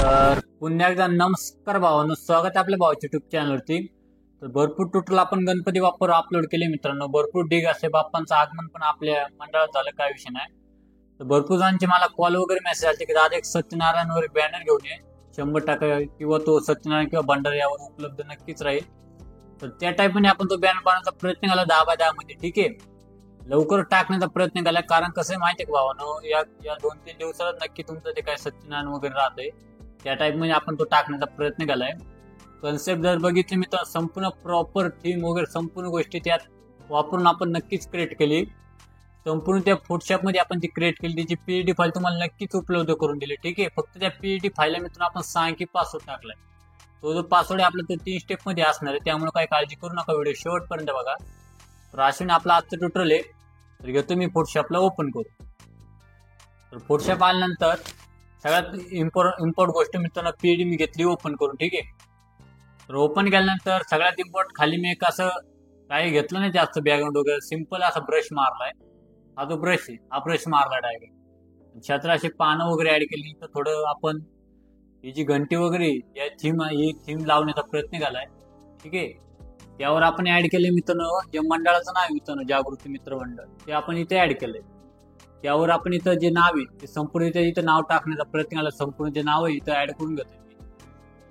तर पुन्हा एकदा नमस्कार भावांनो, स्वागत आहे आपल्या भावाच्या युट्यूब चॅनलवरती. तर भरपूर टोटल आपण गणपती बाप्पा अपलोड केले मित्रांनो. भरपूर डिग असे बाप्पांचं आगमन पण आपल्या मंडळात झालं, काय विषय नाही. तर भरपूर जणांचे मला कॉल वगैरे मेसेज आले की दादा एक सत्यनारायण वर बॅनर घेऊन ये, 100% किंवा तो सत्यनारायण किंवा भंडारा यावर उपलब्ध नक्कीच राहील. तर त्या टाईपने आपण तो बॅनर बनवण्याचा प्रयत्न केला 10 बाय 10 मध्ये. ठीक आहे, लवकर टाकण्याचा प्रयत्न केला, कारण कसं आहे माहिती आहे का भावानो, या 2-3 दिवसात नक्की तुमचं ते काय सत्यनारायण वगैरे राहतंय त्या टाईप मध्ये आपण तो टाकण्याचा प्रयत्न केलाय. कन्सेप्ट जर बघितली मी तर संपूर्ण प्रॉपर थीम वगैरे संपूर्ण गोष्टी त्यात वापरून आपण नक्कीच क्रिएट केली. संपूर्ण त्या फोटोशॉप मध्ये आपण ती क्रिएट केली. त्याची पीईडी फाईल तुम्हाला नक्कीच उपलब्ध करून दिली. ठीक आहे, फक्त त्या पीईडी फाईलला मित्रांनो आपण 6 अंकी पासवर्ड टाकलाय. तो जो पासवर्ड आहे आपला तो 3 स्टेप मध्ये असणार आहे, त्यामुळे काही काळजी करू नका, व्हिडिओ शेवटपर्यंत बघा. तर अशाने आपला आजचं ट्युटोरियल आहे. तर घेतो मी फोटोशॉपला ओपन करू. तर फोटोशॉप आल्यानंतर सगळ्यात इम्पॉर्टंट गोष्ट मित्रांनो पीईडी मी घेतली ओपन करून. ठीक आहे, तर ओपन केल्यानंतर सगळ्यात इम्पॉर्टंट खाली मी एक असं काही घेतलं नाही जास्त बॅकग्राऊंड वगैरे, सिंपल असा ब्रश मारलाय. हा जो ब्रश आहे हा ब्रश मारला डायरेक्ट. 1700 पानं वगैरे ऍड केली. तर थोडं आपण ही जी घंटी वगैरे या ही थीम लावण्याचा प्रयत्न केलाय. ठीक आहे, त्यावर आपण ऍड केले मित्रांनो जे मंडळाचं नाव आहे मित्रांनो, जागृती मित्र मंडळ, ते आपण इथे ऍड केलंय. त्यावर आपण इथं जे नाव आहे ते संपूर्ण इथं नाव टाकण्याचा प्रयत्न केला. संपूर्ण जे नाव आहे इथं ऍड करून घेतोय.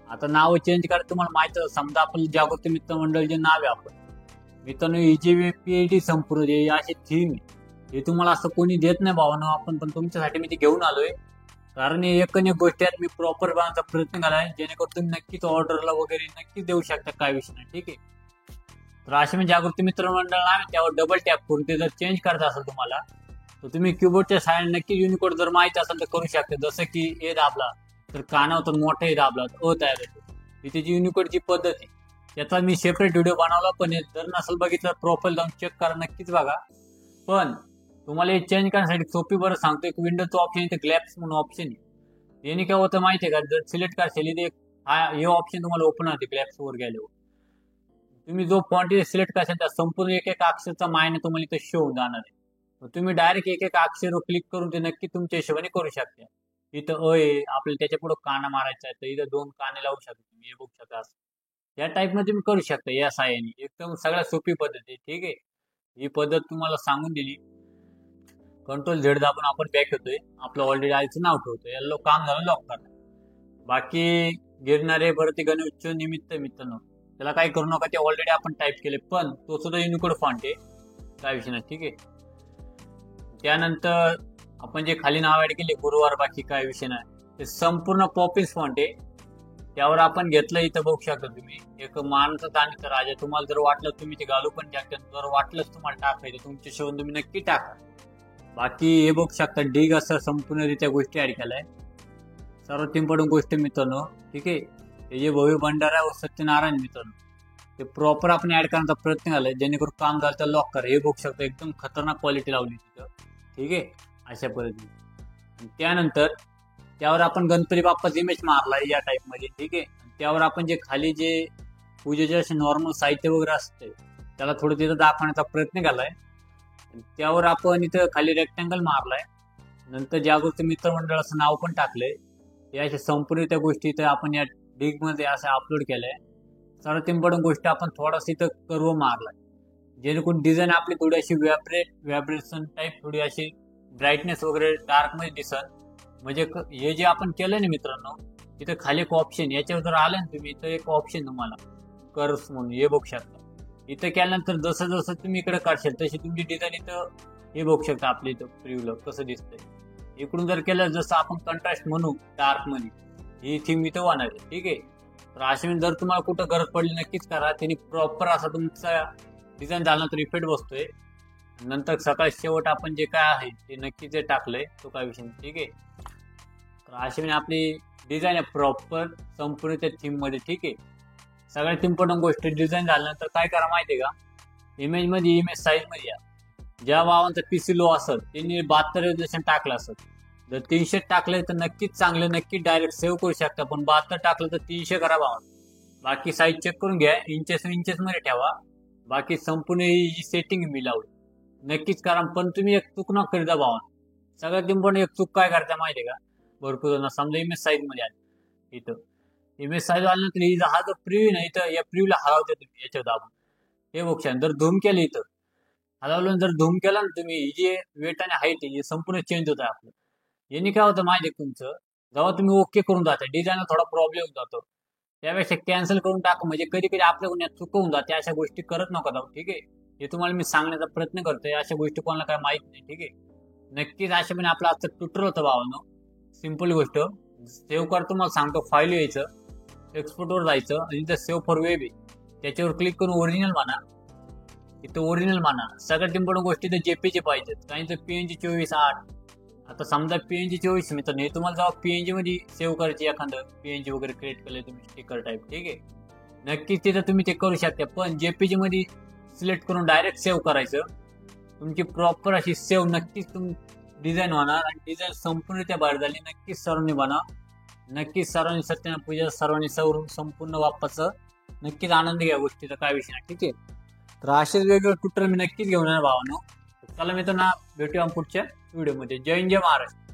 आता नाव चेंज करायचं तुम्हाला माहिती आहे. समजा आपण जागृती मित्र मंडळ जे नाव आहे आपण मित्रांनो, ही जी पीएडी संपूर्ण जे अशी थीम आहे हे तुम्हाला असं कोणी देत नाही भावानो, आपण पण तुमच्यासाठी मी ते घेऊन आलोय. कारण एक गोष्टी आहेत मी प्रॉपर बनवण्याचा प्रयत्न केलाय, जेणेकरून तुम्ही नक्कीच ऑर्डरला वगैरे नक्कीच देऊ शकता, काय विषय नाही. ठीक आहे, तर असे मी जागृती मित्र मंडळ नाव आहे त्यावर डबल टॅप करून ते जर चेंज करायचं असेल तुम्हाला तर तुम्ही कीबोर्डच्या साईड नक्की युनिकोड जर माहिती असेल तर करू शकता. जसं की ए दाबला तर कानावर मोठा ए दाबला तर तयार होतो. ही त्याची युनिकोडची पद्धत आहे. त्याचा मी सेपरेट व्हिडिओ बनवला, पण जर नसेल बघितलं प्रोफाईल जाऊन चेक करा, नक्कीच बघा. पण तुम्हाला हे चेंज करण्यासाठी सोपी बरं सांगतो, एक विंडोचं ऑप्शन इथे ग्लॅप्स म्हणून ऑप्शन आहे. याने काय होतं माहितीये का, जर सिलेक्ट करशील ते हे ऑप्शन तुम्हाला ओपन होते ग्लॅप्स वर गेल्यावर. तुम्ही जो फॉन्ट सिलेक्ट करशाल त्या संपूर्ण एक एक अक्षरचा मायने तुम्हाला इथे शो होऊन जाणार आहे. तुम्ही डायरेक्ट एक एक अक्षर क्लिक करून ते नक्की तुमच्या हिशोबाने करू शकता. इथं आहे आपल्याला त्याच्या पुढे काना मारायचा आहे तर इथं 2 काने लावू शकता तुम्ही, हे बघू शकता. असं या टाईप मध्ये तुम्ही करू शकता या साहाय्याने. एकदम सगळ्यात सोपी पद्धत आहे. ठीक आहे, ही पद्धत तुम्हाला सांगून दिली. कंट्रोल झेड दाबून आपण बॅक येतोय, आपलं ऑलरेडी आईचं नाव ठेवतोय, याला काम झालं लॉक करा. बाकी गिरणारे भरती गणेश निमित्त मित्रांनो त्याला काही करू नका, ते ऑलरेडी आपण टाईप केले, पण तो सुद्धा युनिकोड फॉन्ट आहे, काय विषय नाही. ठीक आहे, त्यानंतर आपण जे खाली नाव ऍड केले गुरुवार, बाकी काय विषय नाही, ते संपूर्ण पॉपिस फॉन्ट आहे. त्यावर आपण घेतलं इथं बघू शकता तुम्ही एक मानचा आणि राजा. तुम्हाला जर वाटलं तुम्ही ते घालू पण शकता, जर वाटलंच तुम्हाला टाकायचं तुमच्या शोधून तुम्ही नक्की टाका. बाकी हे बघू शकता डिग असं संपूर्णरित्या गोष्टी ऍड केलाय. सर्वात इम्पॉर्टंट गोष्ट मित्रांनो, ठीक आहे, हे जे भव्य भंडारा व सत्यनारायण मित्रांनो ते प्रॉपर आपण ऍड करण्याचा प्रयत्न केलाय, जेणेकरून काम झालं तर लॉक करा. हे बघू शकता एकदम खतरनाक क्वालिटी लावली तिथं. ठीक आहे, अशा पद्धतीने. त्यानंतर त्यावर आपण गणपती बाप्पाचा इमेज मारलाय या टाईप मध्ये. ठीक आहे, त्यावर आपण जे खाली जे पूजेचे असे नॉर्मल साहित्य वगैरे असते त्याला थोडं तिथं दाखवण्याचा प्रयत्न केलाय. त्यावर आपण इथं खाली रेक्टँगल मारलाय. नंतर जागृती मित्र मंडळाचं नाव पण टाकलंय. या अशा संपूर्ण त्या गोष्टी इथं आपण या डिग मध्ये असं अपलोड केलंय. सर्वात इम्पॉर्टंट गोष्ट आपण थोडासा इथं कर्व मारलाय, जेणेकरून डिझाईन आपली थोडी अशी व्हायब्रेशन टाईप, थोडी अशी ब्राईटनेस वगैरे डार्क मध्ये दिसन. म्हणजे हे जे आपण केलं ना मित्रांनो, इथं खाली एक ऑप्शन, याच्यावर जर आलं ना तुम्ही इथं एक ऑप्शन तुम्हाला कर्व्स म्हणून, हे बघू शकता. इथं केल्यानंतर जसं जसं तुम्ही इकडे काढशाल तशी तुमची डिझाईन इथं हे बघू शकता आपल्या इथं प्रिव्ह्यूला कसं दिसतंय. इकडून जर केलं जसं आपण कंट्रास्ट म्हणू डार्क मध्ये, ही थीम इथं होणार आहे. ठीक आहे, तर अशी जर तुम्हाला कुठं गरज पडली नक्कीच करा. त्यांनी प्रॉपर असा तुमचा डिझाईन झाला तर इफेक्ट बसतोय. नंतर सकाळी शेवट आपण जे काय आहे ते नक्की जे टाकलंय तो काय विषय. ठीक आहे, तर अशी आपली डिझाईन आहे प्रॉपर संपूर्ण त्या थीम मध्ये. ठीक आहे, सगळ्यात इम्पॉर्टंट गोष्ट डिझाईन झाल्यानंतर काय करा माहितीये का, इमेज मध्ये इमेज साईज मध्ये या. ज्या भावांचा पीसी लो असत त्यांनी 72 रेझोल्यूशन टाकलं असत. जर 300 टाकले तर नक्कीच चांगलं, नक्की डायरेक्ट सेव्ह करू शकता. पण 72 टाकलं तर 300 करा भावा. बाकी साईज चेक करून घ्या, इंचेस मध्ये ठेवा. बाकी संपूर्ण ही सेटिंग मी लावली, नक्कीच करा. पण तुम्ही एक चूक न करीता भावा. सगळ्यात इम्पॉर्टंट एक चूक काय करता माहितीये का, भरपूर जण समजा इमेज साईज मध्ये आले इथं इमेज साईज वाढल्यानंतर हा जो प्रिव्ह्यू ना इथं या प्रिव्ह्यूला हलवते तुम्ही याच्यावर दाबून, हे बघा जर झूम केलं इथं हलवलं, जर झूम केला ना तुम्ही, ही जे वेट आणि हाईट आहे संपूर्ण चेंज होत आहे आपलं. याने काय होतं माहिती आहे तुमचं, जेव्हा तुम्ही ओके करून जाता डिझाईनला थोडा प्रॉब्लेम जातो, त्यापेक्षा कॅन्सल करून टाका. म्हणजे कधी कधी आपल्याकडून चुकवून जाते, अशा गोष्टी करत नका जाऊ. ठीक आहे, हे तुम्हाला मी सांगण्याचा प्रयत्न करतोय, अशा गोष्टी कोणाला काय माहित नाही. ठीक आहे, नक्कीच अशा पण आपलं आजचं ट्युटर होतं भावानो. सिंपल गोष्ट, सेव्ह कर तुम्हाला सांगतो, फाईल यायचं, एक्सपोर्टवर जायचं आणि इथं सेव्ह फॉर वेब आहे, त्याच्यावर क्लिक करून ओरिजिनल म्हणा. इथं ओरिजिनल म्हणा. सगळ्यात इम्पॉर्टंट गोष्टी तर जेपीजी पाहिजेत, काही तर PNG 24/8. आता समजा PNG 24 मित्रांनो, हे तुम्हाला जेव्हा PNG मध्ये सेव्ह करायची, एखादं PNG वगैरे क्रिएट केलं तुम्ही स्टिकर टाईप, ठीक आहे, नक्कीच तिथं तुम्ही ते करू शकता. पण जेपीजी मध्ये सिलेक्ट करून डायरेक्ट सेव्ह करायचं. तुमची प्रॉपर अशी सेव्ह नक्कीच डिझाईन होणार आणि डिझाईन संपूर्णरित्या बाहेर झाली. नक्कीच सर्वांनी बनवा, नक्कीच सर्वांनी सत्यनारायण पूजा, सर्वांनी संपूर्ण बाप्पाचं नक्कीच आनंद घ्या गोष्टीचा, काय विषय नाही. ठीक आहे, तर असेच वेगवेगळे ट्युटोरियल मी नक्कीच घेऊन येणार भावानो. चला मित्रांनो, भेटूया पुढच्या व्हिडिओमध्ये. जय हिंद, जय महाराष्ट्र.